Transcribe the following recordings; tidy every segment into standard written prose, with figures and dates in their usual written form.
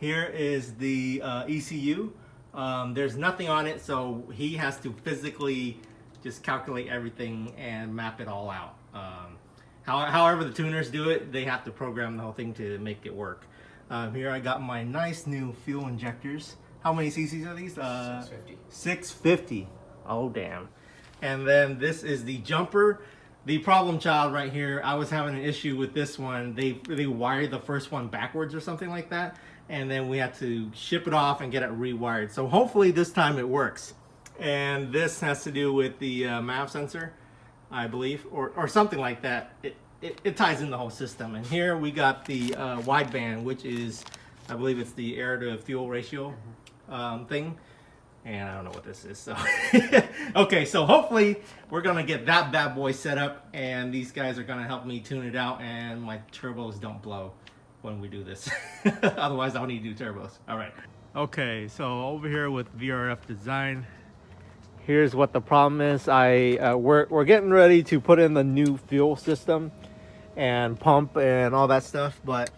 Here is the ECU. There's nothing on it, so he has to physically just calculate everything and map it all out. However the tuners do it, they have to program the whole thing to make it work. Here I got my nice new fuel injectors. How many cc's are these? 650. 650. Oh damn. And then this is the jumper. The problem child right here. I was having an issue with this one. They wired the first one backwards or something like that, and then we had to ship it off and get it rewired. So hopefully this time it works. And this has to do with the MAV sensor, I believe, or something like that. It ties in the whole system. And here we got the wideband, which is, I believe it's the air to fuel ratio thing. And I don't know what this is, so. Okay, so hopefully we're gonna get that bad boy set up, and these guys are gonna help me tune it out, and my turbos don't blow when we do this. Otherwise I'll need to do turbos. All right. Okay, so over here with VRF Design, here's what the problem is. We're getting ready to put in the new fuel system and pump and all that stuff, but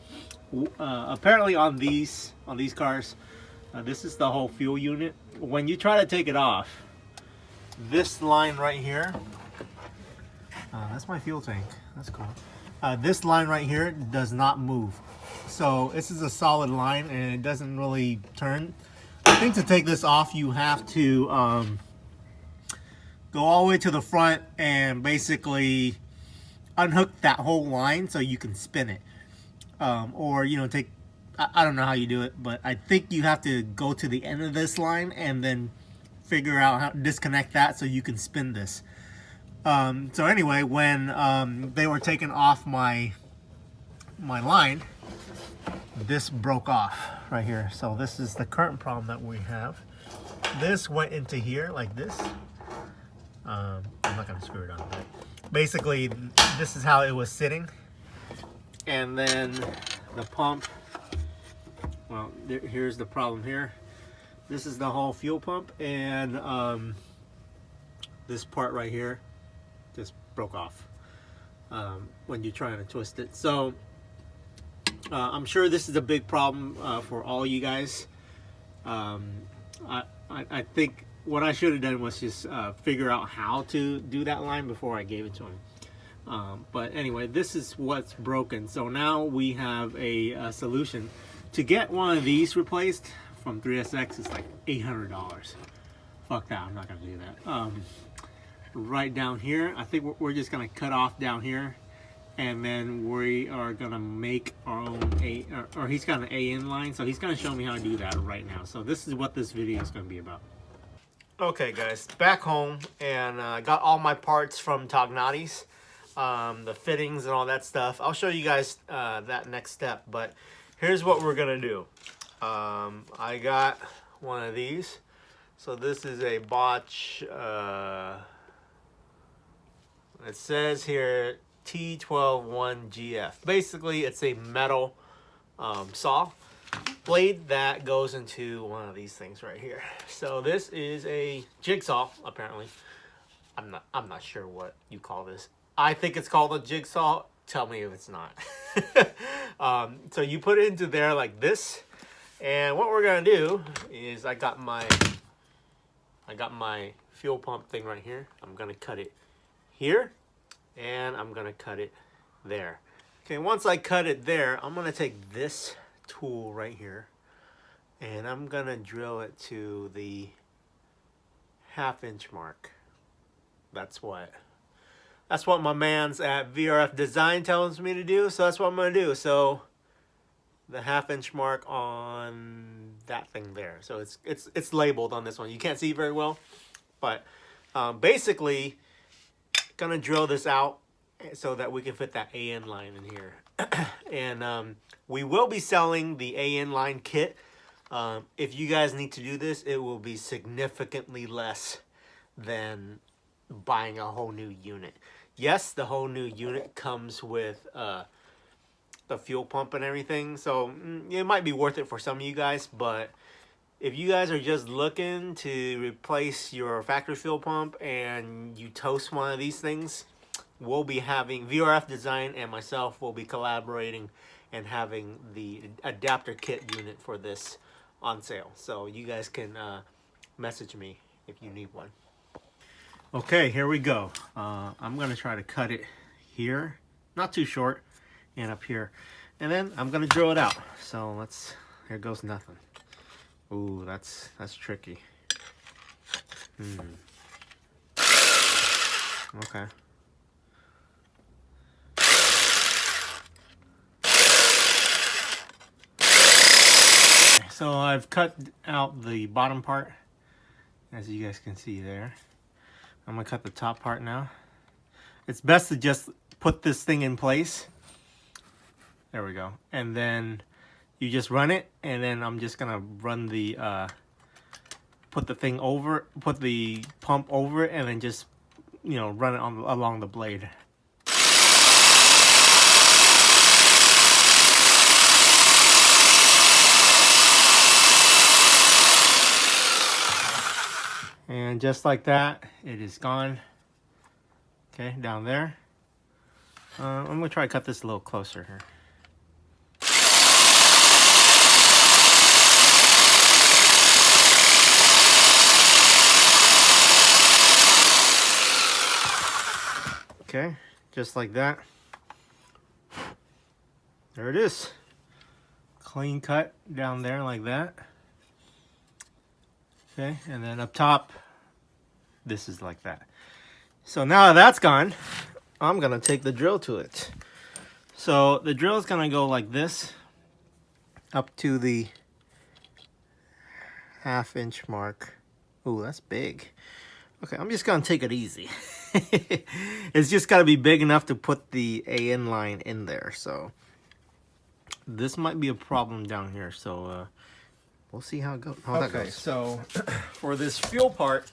apparently on these cars, this is the whole fuel unit. When you try to take it off, this line right here, that's my fuel tank, that's cool. This line right here does not move. So this is a solid line and it doesn't really turn. I think to take this off, you have to go all the way to the front and basically unhook that whole line so you can spin it. Or, you know, take, I don't know how you do it, but I think you have to go to the end of this line and then figure out how to disconnect that so you can spin this. So anyway, when they were taking off my line, this broke off right here. So this is the current problem that we have. This went into here like this. I'm not gonna screw it on, but basically this is how it was sitting. And then the pump, well, here's the problem here. This is the whole fuel pump, and this part right here just broke off when you're trying to twist it. So I'm sure this is a big problem for all you guys. I think what I should have done was just figure out how to do that line before I gave it to him. But anyway, this is what's broken. So now we have a solution. To get one of these replaced from 3SX, it's like $800. Fuck that, I'm not gonna do that. Right down here, I think we're just gonna cut off down here, and then we are gonna make our own or he's got an AN line, so he's gonna show me how to do that right now. So this is what this video is gonna be about. Okay guys, back home, and got all my parts from Tognati's, the fittings and all that stuff. I'll show you guys that next step, but here's what we're gonna do. I got one of these. So this is a Bosch, it says here T121GF. Basically it's a metal saw blade that goes into one of these things right here. So this is a jigsaw, apparently. I'm not sure what you call this. I think it's called a jigsaw. Tell me if it's not. So you put it into there like this, and what we're gonna do is I got my fuel pump thing right here. I'm gonna cut it here, and I'm gonna cut it there. Okay, once I cut it there, I'm gonna take this tool right here, and I'm gonna drill it to the 1/2 inch mark. That's what my man's at VRF Design tells me to do, so that's what I'm gonna do. So the 1/2 inch mark on that thing there. So it's labeled on this one. You can't see very well, but basically gonna drill this out so that we can fit that AN line in here. And we will be selling the AN line kit. If you guys need to do this, it will be significantly less than buying a whole new unit. Yes, the whole new unit comes with the fuel pump and everything, so it might be worth it for some of you guys. But if you guys are just looking to replace your factory fuel pump and you toast one of these things, we'll be having VRF Design and myself will be collaborating and having the adapter kit unit for this on sale. So you guys can message me if you need one. Okay, here we go. I'm gonna try to cut it here, not too short, and up here, and then I'm gonna drill it out. So let's. Here goes nothing. Ooh, that's tricky. Okay. So I've cut out the bottom part, as you guys can see there. I'm gonna cut the top part now. It's best to just put this thing in place. There we go. And then you just run it, and then I'm just gonna run the put the thing over, put the pump over it, and then just, you know, run it along the blade. And just like that, it is gone. Okay, down there. I'm gonna try to cut this a little closer here. Okay, just like that. There it is. Clean cut down there like that. Okay, and then up top, this is like that. So now that's gone, I'm gonna take the drill to it. So the drill is gonna go like this, up to the 1/2 inch mark. Ooh, that's big. Okay, I'm just gonna take it easy. It's just gotta be big enough to put the AN line in there. So this might be a problem down here. So we'll see how it goes. That goes. So for this fuel part,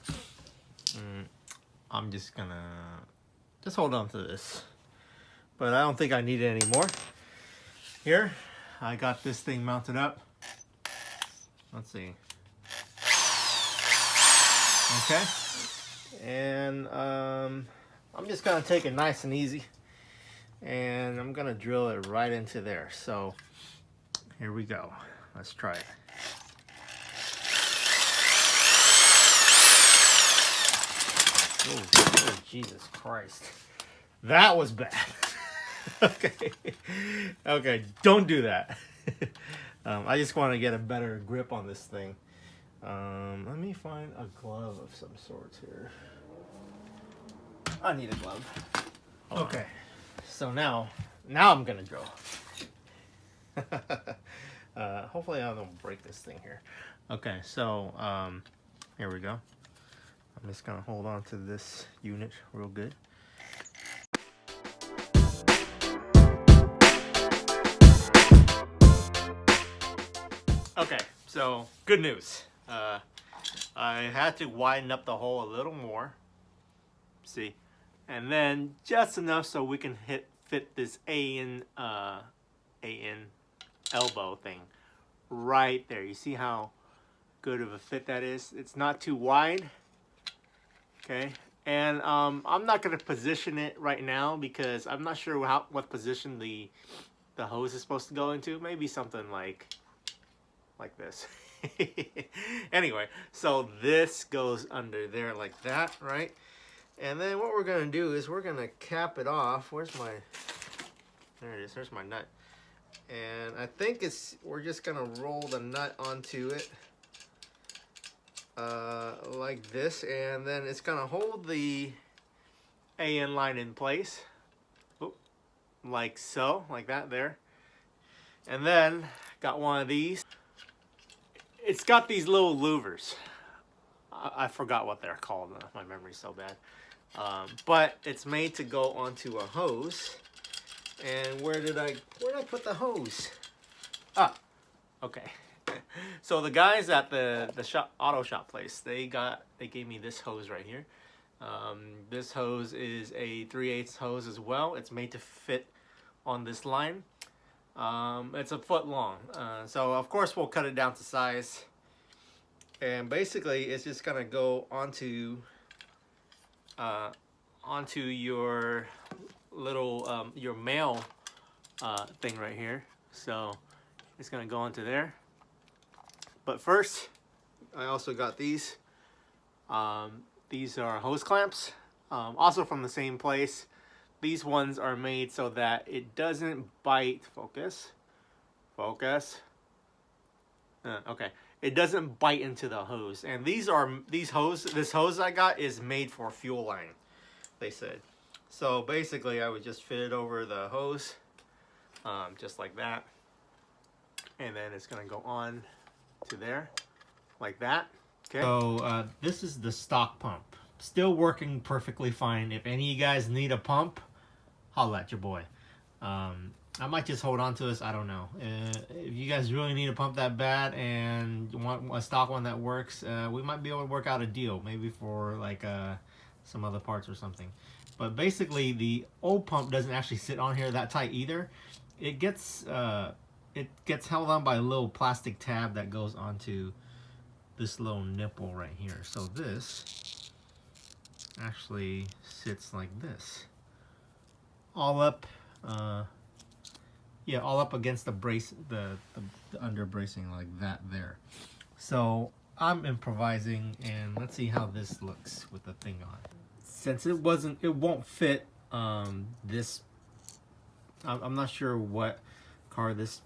I'm just gonna hold on to this, but I don't think I need it anymore. Here, I got this thing mounted up. Let's see. Okay, and I'm just gonna take it nice and easy, and I'm gonna drill it right into there. So here we go. Let's try it. Oh, Jesus Christ. That was bad. Okay, don't do that. I just want to get a better grip on this thing. Let me find a glove of some sort here. I need a glove. Okay, so now I'm gonna drill. Hopefully I don't break this thing here. Okay, so here we go. I'm just gonna hold on to this unit real good. Okay, so good news. I had to widen up the hole a little more. See, and then just enough so we can fit this AN elbow thing right there. You see how good of a fit that is? It's not too wide. Okay, and I'm not going to position it right now because I'm not sure what position the hose is supposed to go into. Maybe something like this. Anyway, so this goes under there like that, right? And then what we're going to do is we're going to cap it off. Where's my... There it is. There's my nut. And I think we're just going to roll the nut onto it. Like this, and then it's gonna hold the AN line in place. Oop, like so, like that there. And then got one of these. It's got these little louvers. I forgot what they're called. My memory's so bad. But it's made to go onto a hose. And where did I put the hose? Ah, okay. So the guys at the auto shop place, they gave me this hose right here. This hose is a 3/8 hose as well. It's made to fit on this line. It's a foot long. So of course we'll cut it down to size. And basically it's just gonna go onto your little your male thing right here. So it's gonna go into there. But first, I also got these. These are hose clamps, also from the same place. These ones are made so that it doesn't bite. Focus. Okay, it doesn't bite into the hose. And this hose I got is made for fuel line, they said. So basically, I would just fit it over the hose, just like that, and then it's gonna go on to there, like that. Okay. So this is the stock pump. Still working perfectly fine. If any of you guys need a pump, holla at your boy. I might just hold on to this. I don't know. If you guys really need a pump that bad and you want a stock one that works, we might be able to work out a deal, maybe for like some other parts or something. But basically, the old pump doesn't actually sit on here that tight either. It gets held on by a little plastic tab that goes onto this little nipple right here. So this actually sits like this, all up. Yeah, all up against the brace, the under bracing like that there. So I'm improvising, and let's see how this looks with the thing on. Since it won't fit this. I'm not sure what car this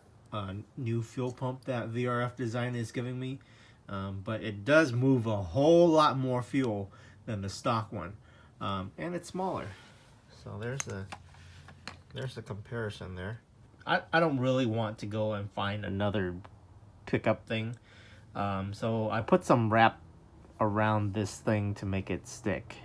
new fuel pump that VRF Design is giving me, but it does move a whole lot more fuel than the stock one, and it's smaller. So there's a comparison there. I don't really want to go and find another pickup thing, so I put some wrap around this thing to make it stick.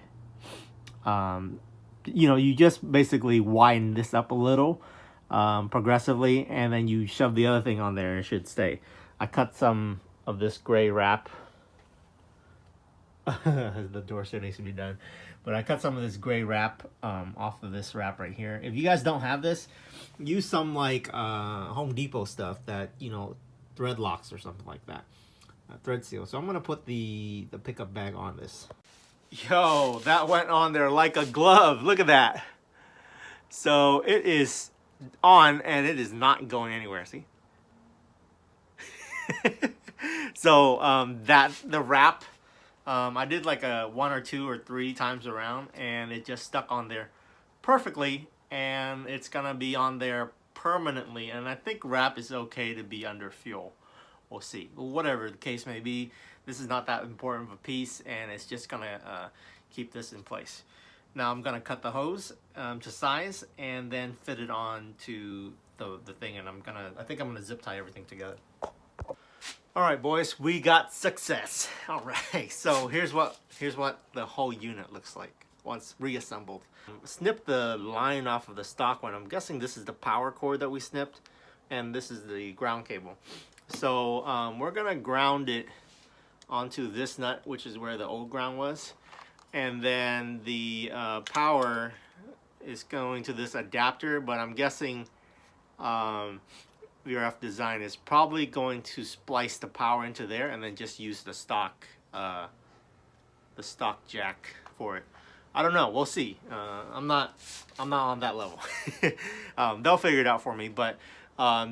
You know, you just basically widen this up a little progressively, and then you shove the other thing on there and it should stay. I cut some of this gray wrap. The door still needs to be done, but I cut some of this gray wrap off of this wrap right here. If you guys don't have this, use some like Home Depot stuff that, you know, thread locks or something like that, thread seal. So I'm gonna put the pickup bag on this. Yo, that went on there like a glove. Look at that. So it is on and it is not going anywhere. See. So the wrap. I did like a 1 or 2 or 3 times around, and it just stuck on there perfectly, and it's gonna be on there permanently. And I think wrap is okay to be under fuel. We'll see. Whatever the case may be, this is not that important of a piece, and it's just gonna keep this in place. Now I'm gonna cut the hose to size and then fit it on to the thing, and I think I'm gonna zip tie everything together. All right, boys, we got success. All right, so here's what the whole unit looks like once reassembled. Snip the line off of the stock one. I'm guessing this is the power cord that we snipped, and this is the ground cable. So we're gonna ground it onto this nut, which is where the old ground was, and then the power is going to this adapter, but I'm guessing VRF Design is probably going to splice the power into there and then just use the stock jack for it. I don't know. We'll see. I'm not on that level. They'll figure it out for me. But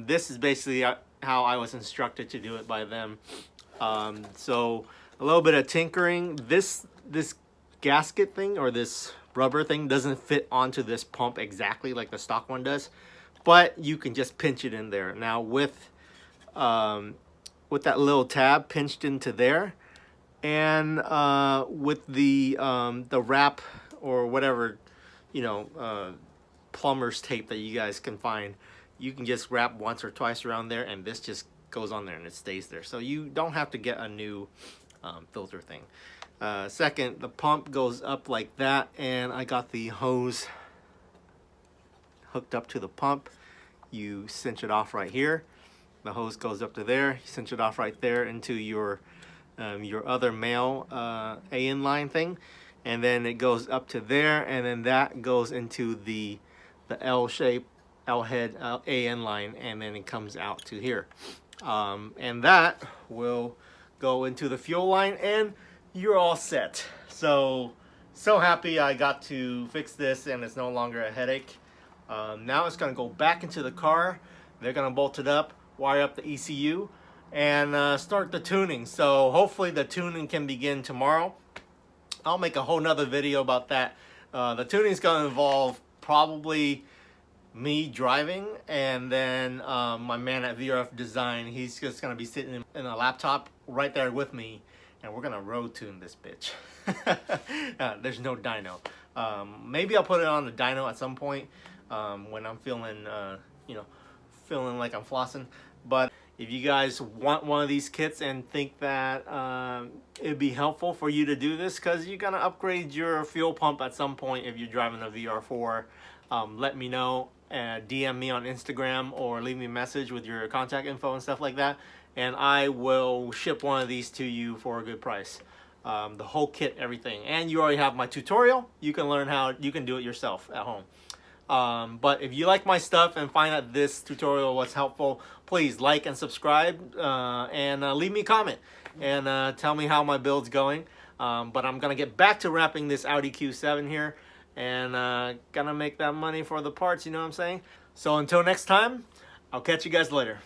this is basically how I was instructed to do it by them. So a little bit of tinkering. This gasket thing, or this rubber thing, doesn't fit onto this pump exactly like the stock one does, but you can just pinch it in there. Now with that little tab pinched into there, and with the wrap or whatever, you know, plumber's tape that you guys can find, you can just wrap once or twice around there, and this just goes on there and it stays there. So you don't have to get a new filter thing. Second, the pump goes up like that, and I got the hose hooked up to the pump. You cinch it off right here. The hose goes up to there. You cinch it off right there into your other male AN line thing, and then it goes up to there, and then that goes into the L shape, L head AN line, and then it comes out to here, and that will go into the fuel line, and you're all set. So happy I got to fix this, and it's no longer a headache. Now it's gonna go back into the car. They're gonna bolt it up, wire up the ECU, and start the tuning. So hopefully the tuning can begin tomorrow. I'll make a whole nother video about that. The tuning is gonna involve probably me driving, and then my man at VRF Design, he's just gonna be sitting in a laptop right there with me, and we're gonna road tune this bitch. There's no dyno. Maybe I'll put it on the dyno at some point when I'm feeling, you know, feeling like I'm flossing. But if you guys want one of these kits and think that it'd be helpful for you to do this, because you're gonna upgrade your fuel pump at some point if you're driving a VR4, let me know. DM me on Instagram or leave me a message with your contact info and stuff like that, and I will ship one of these to you for a good price. The whole kit, everything. And you already have my tutorial. You can learn how you can do it yourself at home. But if you like my stuff and find that this tutorial was helpful, please like and subscribe, and leave me a comment and tell me how my build's going. But I'm gonna get back to wrapping this Audi Q7 here, and gonna make that money for the parts, you know what I'm saying? So until next time, I'll catch you guys later.